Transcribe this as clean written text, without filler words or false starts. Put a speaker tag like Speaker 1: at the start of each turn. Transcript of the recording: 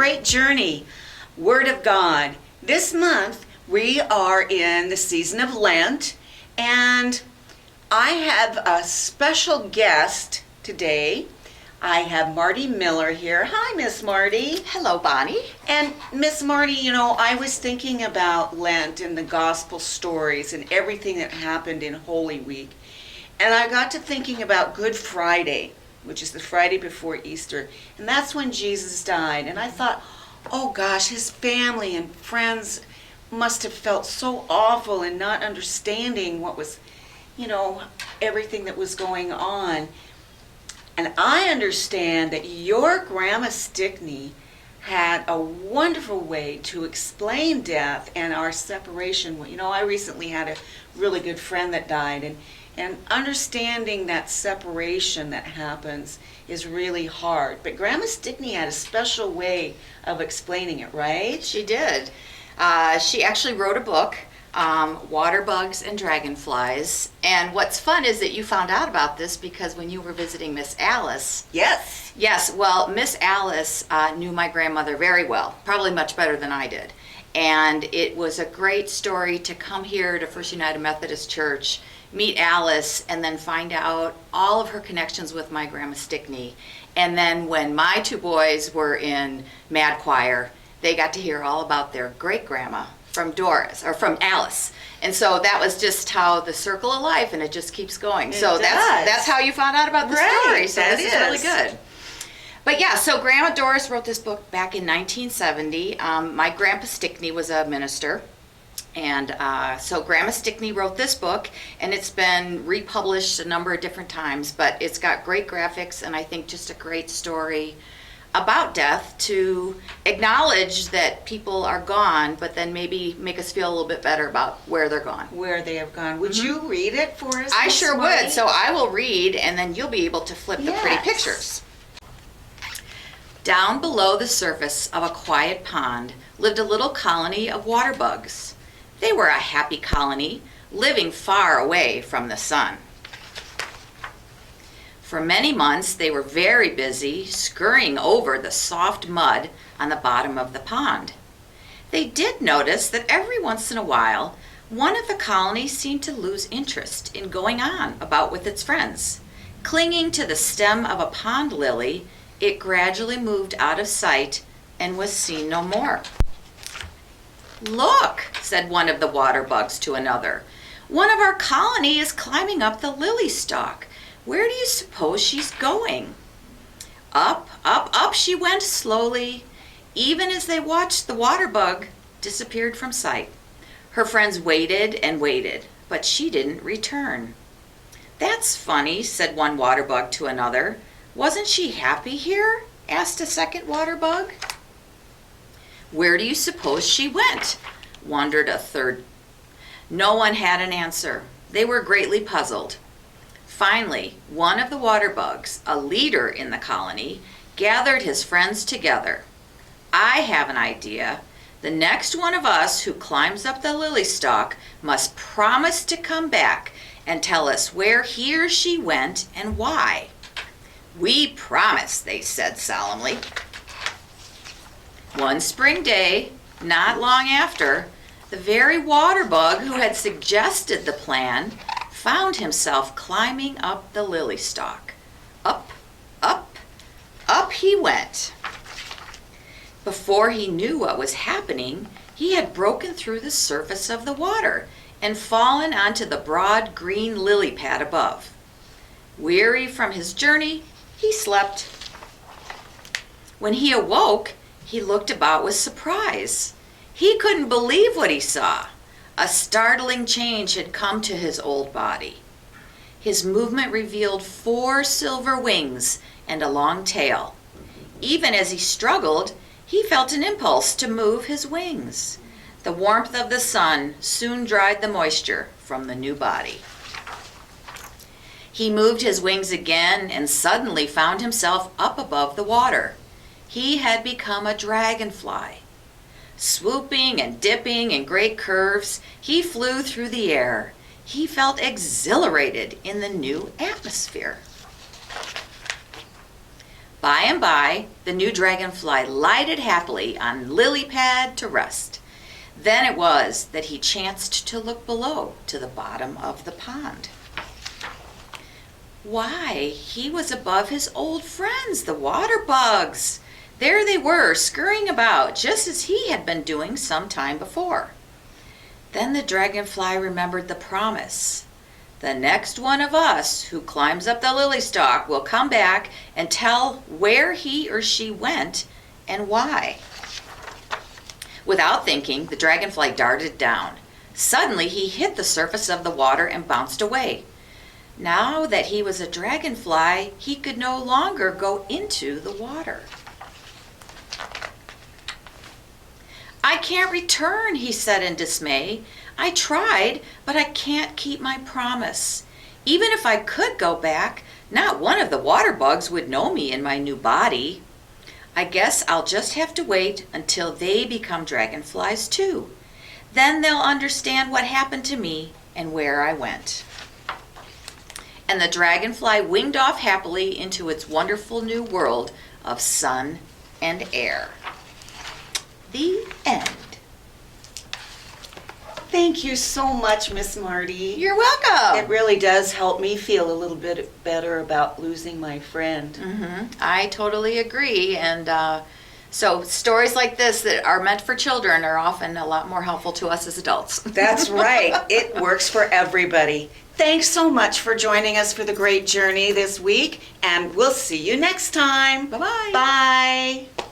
Speaker 1: great journey. Word of God. This month we are in the season of Lent, and I have a special guest today. I have Marty Miller here. Hi, Miss Marty.
Speaker 2: Hello, Bonnie.
Speaker 1: And Miss Marty, you know, I was thinking about Lent and the gospel stories and everything that happened in Holy Week. And I got to thinking about Good Friday, which is the Friday before Easter. And that's when Jesus died. And I thought, oh gosh, his family and friends must have felt so awful and not understanding what was, everything that was going on. And I understand that your Grandma Stickney had a wonderful way to explain death and our separation. I recently had a really good friend that died, and understanding that separation that happens is really hard. But Grandma Stickney had a special way of explaining it, right?
Speaker 2: She did. She actually wrote a book, Waterbugs and Dragonflies. And what's fun is that you found out about this because when you were visiting Miss Alice.
Speaker 1: Yes.
Speaker 2: Yes, well, Miss Alice knew my grandmother very well, probably much better than I did. And it was a great story to come here to First United Methodist Church, meet Alice, and then find out all of her connections with my Grandma Stickney. And then when my two boys were in Mad Choir, they got to hear all about their great-grandma from Alice. And so that was just how the circle of life, and it just keeps going. That's how you found out about the story. So this is really good. But yeah, so Grandma Doris wrote this book back in 1970. My Grandpa Stickney was a minister. And so Grandma Stickney wrote this book, and it's been republished a number of different times, but it's got great graphics and I think just a great story about death to acknowledge that people are gone, but then maybe make us feel a little bit better about where they're gone.
Speaker 1: Where they have gone. Would you read it for us?
Speaker 2: I
Speaker 1: Miss
Speaker 2: sure
Speaker 1: Marty?
Speaker 2: would. So I will read, and then you'll be able to flip the pretty pictures. Down below the surface of a quiet pond lived a little colony of water bugs. They were a happy colony, living far away from the sun. For many months, they were very busy scurrying over the soft mud on the bottom of the pond. They did notice that every once in a while, one of the colonies seemed to lose interest in going on about with its friends. Clinging to the stem of a pond lily, it gradually moved out of sight and was seen no more. "Look," said one of the water bugs to another. "One of our colony is climbing up the lily stalk. Where do you suppose she's going?" Up, up, up she went slowly. Even as they watched, the water bug disappeared from sight. Her friends waited and waited, but she didn't return. "That's funny," said one water bug to another. "Wasn't she happy here?" asked a second water bug. "Where do you suppose she went?" wondered a third. No one had an answer. They were greatly puzzled. Finally, one of the water bugs, a leader in the colony, gathered his friends together. "I have an idea. The next one of us who climbs up the lily stalk must promise to come back and tell us where he or she went and why." "We promise," they said solemnly. One spring day, not long after, the very water bug who had suggested the plan found himself climbing up the lily stalk. Up, up, up he went. Before he knew what was happening, he had broken through the surface of the water and fallen onto the broad green lily pad above. Weary from his journey, he slept. When he awoke, he looked about with surprise. He couldn't believe what he saw. A startling change had come to his old body. His movement revealed 4 silver wings and a long tail. Even as he struggled, he felt an impulse to move his wings. The warmth of the sun soon dried the moisture from the new body. He moved his wings again and suddenly found himself up above the water. He had become a dragonfly. Swooping and dipping in great curves, he flew through the air. He felt exhilarated in the new atmosphere. By and by, the new dragonfly lighted happily on lily pad to rest. Then it was that he chanced to look below to the bottom of the pond. Why, he was above his old friends, the water bugs. There they were, scurrying about, just as he had been doing some time before. Then the dragonfly remembered the promise. The next one of us who climbs up the lily stalk will come back and tell where he or she went and why. Without thinking, the dragonfly darted down. Suddenly, he hit the surface of the water and bounced away. Now that he was a dragonfly, he could no longer go into the water. I can't return, he said in dismay. I tried, but I can't keep my promise. Even if I could go back, not one of the water bugs would know me in my new body. I guess I'll just have to wait until they become dragonflies too. Then they'll understand what happened to me and where I went. And the dragonfly winged off happily into its wonderful new world of sun and air. The end.
Speaker 1: Thank you so much, Miss Marty.
Speaker 2: You're welcome.
Speaker 1: It really does help me feel a little bit better about losing my friend.
Speaker 2: I totally agree. And so stories like this that are meant for children are often a lot more helpful to us as adults.
Speaker 1: That's right. It works for everybody. Thanks so much for joining us for the great journey this week, and we'll see you next time.
Speaker 2: Bye-bye.
Speaker 1: Bye.